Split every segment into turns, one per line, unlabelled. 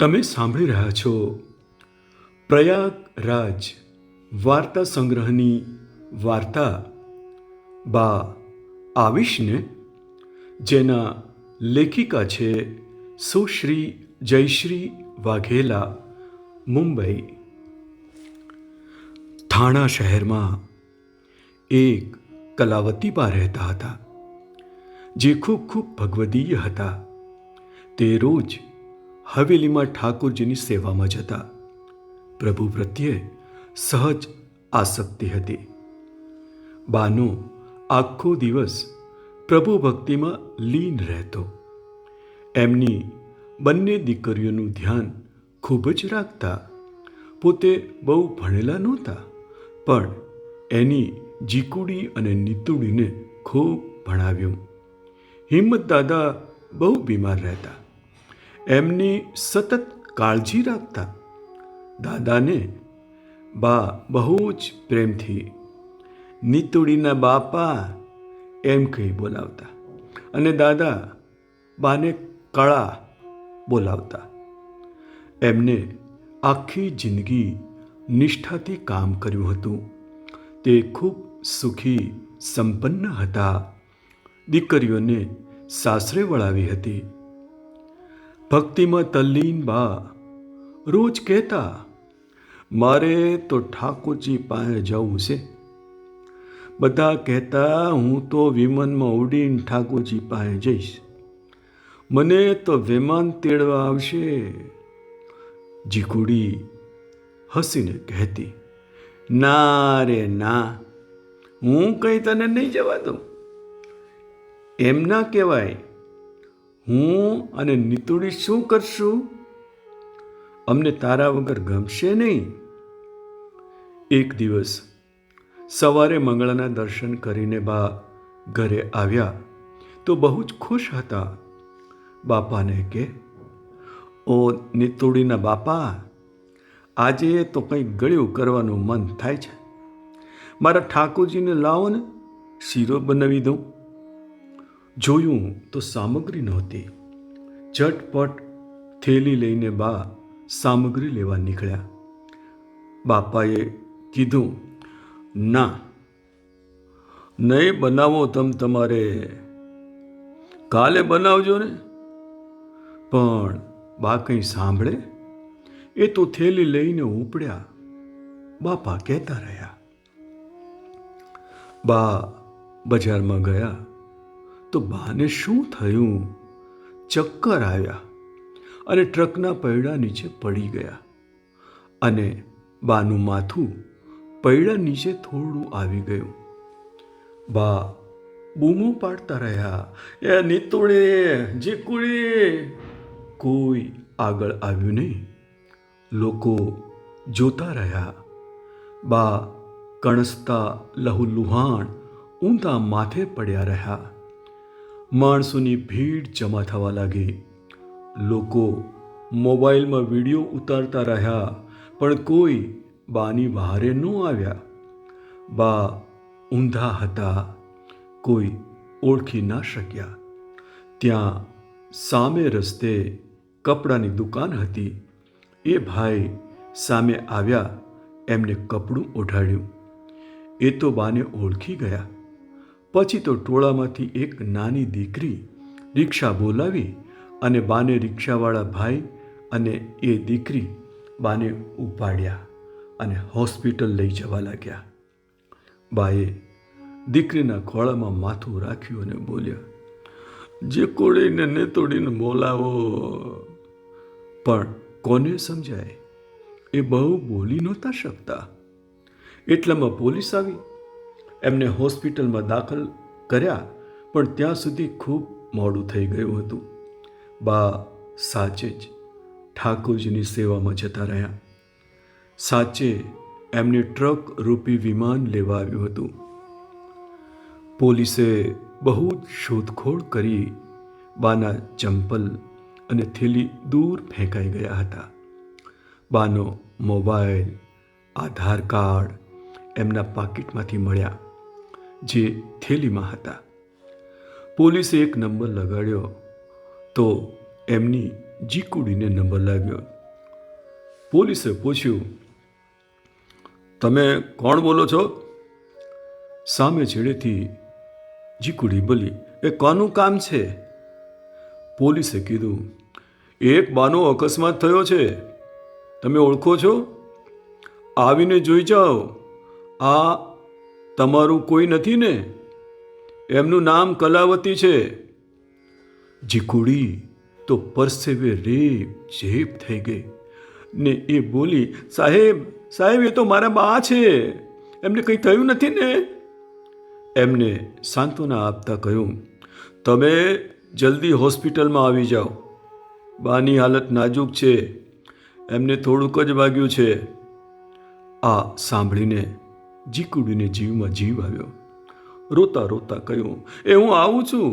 તમે સાંભળી રહ્યા છો પ્રયાગરાજ વાર્તા સંગ્રહની વાર્તા બા આવિશને, જેના લેખિકા છે સુશ્રી જયશ્રી વાઘેલા, મુંબઈ. થાણા શહેરમાં એક કલાવતીબા રહેતા હતા, જે ખૂબ ખૂબ ભગવદીય હતા. તે રોજ હવેલીમાં ઠાકોરજીની સેવામાં જતા. પ્રભુ પ્રત્યે સહજ આસક્તિ હતી. બાનો આખો દિવસ પ્રભુ ભક્તિમાં લીન રહેતો. એમની બંને દીકરીઓનું ધ્યાન ખૂબ જ રાખતા. પોતે બહુ ભણેલા નહોતા, પણ એની જીકુડી અને નીતુડીને ખૂબ ભણાવ્યું. હિંમત દાદા બહુ બીમાર રહેતા. એમની સતત કાળજી રાખતા. દાદાને બા બહુ જ પ્રેમથી નીતુડીના બાપા એમ કહી બોલાવતા, અને દાદા બાને કળા બોલાવતા. એમને આખી જિંદગી નિષ્ઠાથી કામ કર્યું હતું. તે ખૂબ સુખી સંપન્ન હતા. દીકરીઓને સાસરે વળાવી હતી. ભક્તિમાં તલ્લીન બા રોજ કહેતા, મારે તો ઠાકોરજી પાસે જવું છે. બધા કહેતા, હું તો વિમાનમાં ઉડીને ઠાકોરજી પાસે જઈશ. મને તો વિમાન તેડવા આવશે. જીકુડી હસીને કહેતી, ના રે ના, હું કંઈ તને નહીં જવા દઉં. એમ ના કહેવાય. હું અને નીતુડી શું કરશું? અમને તારા વગર ગમશે નહીં. એક દિવસ સવારે મંગળાના દર્શન કરીને બા ઘરે આવ્યા તો બહુ જ ખુશ હતા. બાપાને કે, ઓ નીતુડીના બાપા, આજે તો કંઈક ગળ્યું કરવાનું મન થાય છે. મારા ઠાકોરજીને લાવો ને, શીરો બનાવી દઉં. જોયું તો સામગ્રી નહોતી. ઝટપટ થેલી લઈને બા સામગ્રી લેવા નીકળ્યા. બાપાએ કીધું, ના, નહીં બનાવો તમારે, કાલે બનાવજો ને. પણ બા કંઈ સાંભળે? એ તો થેલી લઈને ઉપડ્યા. બાપા કહેતા રહ્યા. બા બજારમાં ગયા તો બાને શું થયું? ચક્કર આવ્યા અને ટ્રકના પૈડા નીચે પડી ગયા, અને બાનું માથું પૈડા નીચે થોડું આવી ગયું. બા બૂમો પાડતા રહ્યા, એ નીતુડી, જીકુડી. કોઈ આગળ આવ્યું નહીં. લોકો જોતા રહ્યા. બા કણસતા લહુલુહાણ ઊંધા માથે પડ્યા રહ્યા. માણસોની ભીડ જમા થવા લાગી. લોકો મોબાઈલમાં વિડીયો ઉતારતા રહ્યા, પણ કોઈ બાની બહારે ન આવ્યા. બા ઊંધા હતા. કોઈ ઓળખી ના શક્યા. ત્યાં સામે રસ્તે કપડાની દુકાન હતી. એ ભાઈ સામે આવ્યા. એમને કપડું ઓઢાડ્યું. એ તો બાને ઓળખી ગયા. પછી તો ટોળામાંથી એક નાની દીકરી રિક્ષા બોલાવી અને બાને રિક્ષાવાળા ભાઈ અને એ દીકરી બાને ઉપાડ્યા અને હોસ્પિટલ લઈ જવા લાગ્યા. બાએ દીકરીના ખોળામાં માથું રાખ્યું અને બોલ્યા, જીકુડીને નીતુડીને બોલાવો. પણ કોને સમજાય? એ બહુ બોલી નહોતા શકતા. એટલામાં પોલીસ આવી. એમને હોસ્પિટલમાં દાખલ કર્યા, પણ ત્યાં સુધી ખૂબ મોડું થઈ ગયું હતું. બા સાચે જ ઠાકોરજીની સેવામાં જતા રહ્યા. સાચે એમને ટ્રક રૂપી વિમાન લેવા આવ્યું હતું. પોલીસે બહુ જ શોધખોળ કરી. બાના ચંપલ અને થેલી દૂર ફેંકાઈ ગયા હતા. બાનો મોબાઈલ, આધાર કાર્ડ એમના પાકીટમાંથી મળ્યા, જે થેલીમાં હતા. પોલીસે એક નંબર લગાડ્યો તો એમની જીકુડીને નંબર લાગ્યો. પોલીસે પૂછ્યું, તમે કોણ બોલો છો? સામે છેડેથી જીકુડી બોલી, એ કોનું કામ છે? પોલીસે કીધું, એક બાનો અકસ્માત થયો છે, તમે ઓળખો છો? આવીને જોઈ જાઓ. આ તમારું કોઈ નથી ને? એમનું નામ કલાવતી છે. જીકુડી તો પરસેવે રેબ ઝેબ થઈ ગઈ ને એ બોલી, સાહેબ સાહેબ, એ તો મારા બા છે, એમને કંઈ થયું નથી ને? એમને સાંત્વના આપતા કહ્યું, તમે જલ્દી હોસ્પિટલમાં આવી જાઓ. બાની હાલત નાજુક છે, એમને થોડુંક જ વાગ્યું છે. આ સાંભળીને જીકુડીને જીવમાં જીવ આવ્યો. રોતા રોતા કહ્યું, એ હું આવું છું,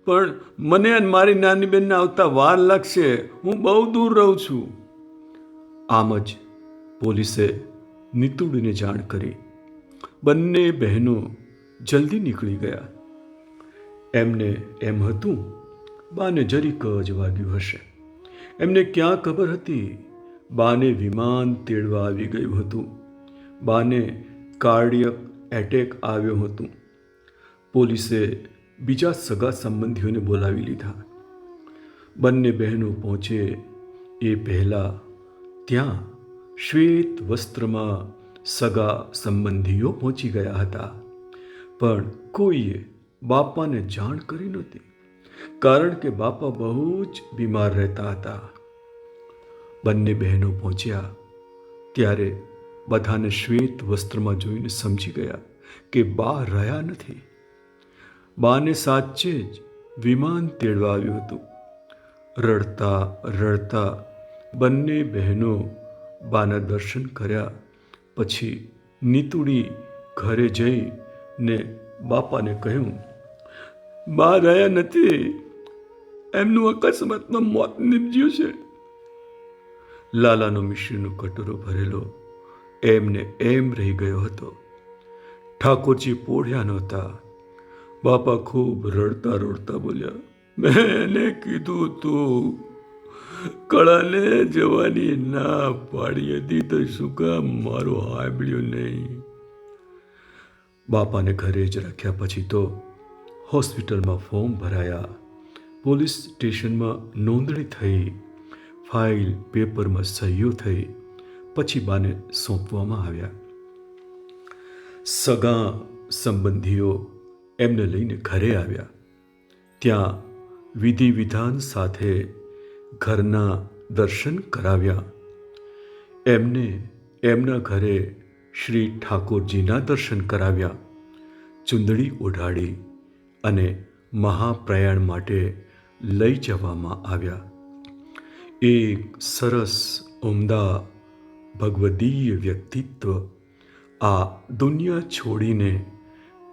પણ મને અને મારી નાની બેનને આવતા વાર લાગશે, હું બહુ દૂર રહું છું. આમ જ પોલીસે નીતુડીને જાણ કરી. બંને બહેનો જલ્દી નીકળી ગયા. એમને એમ હતું બાને જરીક જ વાગ્યું હશે. એમને ક્યાં ખબર હતી બાને વિમાન તેડવા આવી ગયું હતું. બાને કાર્ડિયક એટેક આવ્યો હતું. પોલીસે બીજા સગા સંબંધીઓને બોલાવી લીધા. બંને બહેનો પહોંચે એ પહેલાં ત્યાં શ્વેત વસ્ત્રમાં સગા સંબંધીઓ પહોંચી ગયા હતા. પણ કોઈએ બાપાને જાણ કરી નહોતી, કારણ કે બાપા બહુ જ બીમાર રહેતા હતા. બંને બહેનો પહોંચ્યા ત્યારે બધાને શ્વેત વસ્ત્રમાં જોઈને સમજી ગયા કે બા રહ્યા નથી. બાને સાચે જ વિમાન તેડવા આવ્યું હતું. રડતા રડતા બંને બહેનો બાના દર્શન કર્યા. પછી નીતુડી ઘરે જઈને બાપાને કહ્યું, બા રહ્યા નથી, એમનું અકસ્માતમાં મોત નીપજ્યું છે. લાલાનો મિશ્રીનો કટોરો ભરેલો એમને એમ રહી ગયો હતો. ઠાકોરજી પોઢ્યા નહોતા. બાપા ખૂબ રડતા રડતા બોલ્યા, મેં એને કીધું તું, કળાને જવાની ના પાડી હતી, તો શું કામ મારો હાંભળ્યો નહીં? બાપાને ઘરે જ રાખ્યા. પછી તો હોસ્પિટલમાં ફોર્મ ભરાયા, પોલીસ સ્ટેશનમાં નોંધણી થઈ, ફાઇલ પેપરમાં સહીઓ થઈ. પછી બાને સોંપવામાં આવ્યા. સગા સંબંધીઓ એમને લઈને ઘરે આવ્યા. ત્યાં વિધિ વિધાન સાથે ઘરના દર્શન કરાવ્યા. એમને એમના ઘરે શ્રી ઠાકોરજીના દર્શન કરાવ્યા. ચુંદડી ઓઢાડી અને મહાપ્રયાણ માટે લઈ જવામાં આવ્યા. એક સરસ ઉમદા ભગવદીય વ્યક્તિત્વ આ દુનિયા છોડીને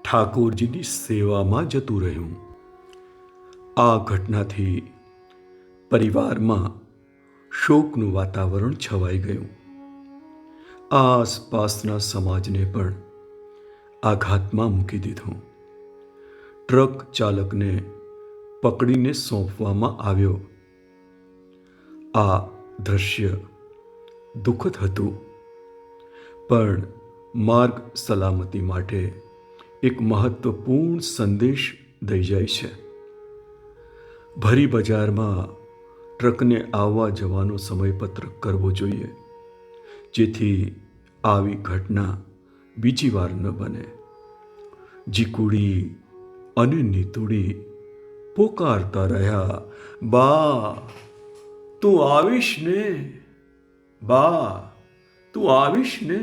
ઠાકોરજીની સેવામાં જતું રહ્યું. આ ઘટનાથી પરિવારમાં શોકનું વાતાવરણ છવાઈ ગયું. આસપાસના સમાજને પણ આઘાતમાં મૂકી દીધું. ટ્રક ચાલકને પકડીને સોંપવામાં આવ્યો. આ દ્રશ્ય દુઃખદ હતું, પણ માર્ગ સલામતી માટે એક મહત્વપૂર્ણ સંદેશ દઈ જાય છે. ભરી બજારમાં ટ્રકને આવવા જવાનો સમયપત્રક કરવો જોઈએ, જેથી આવી ઘટના બીજી વાર ન બને. જીકુડી અને નીતુડી પોકારતા રહ્યા, બા તું આવીશ ને? બા તું આવીશ ને?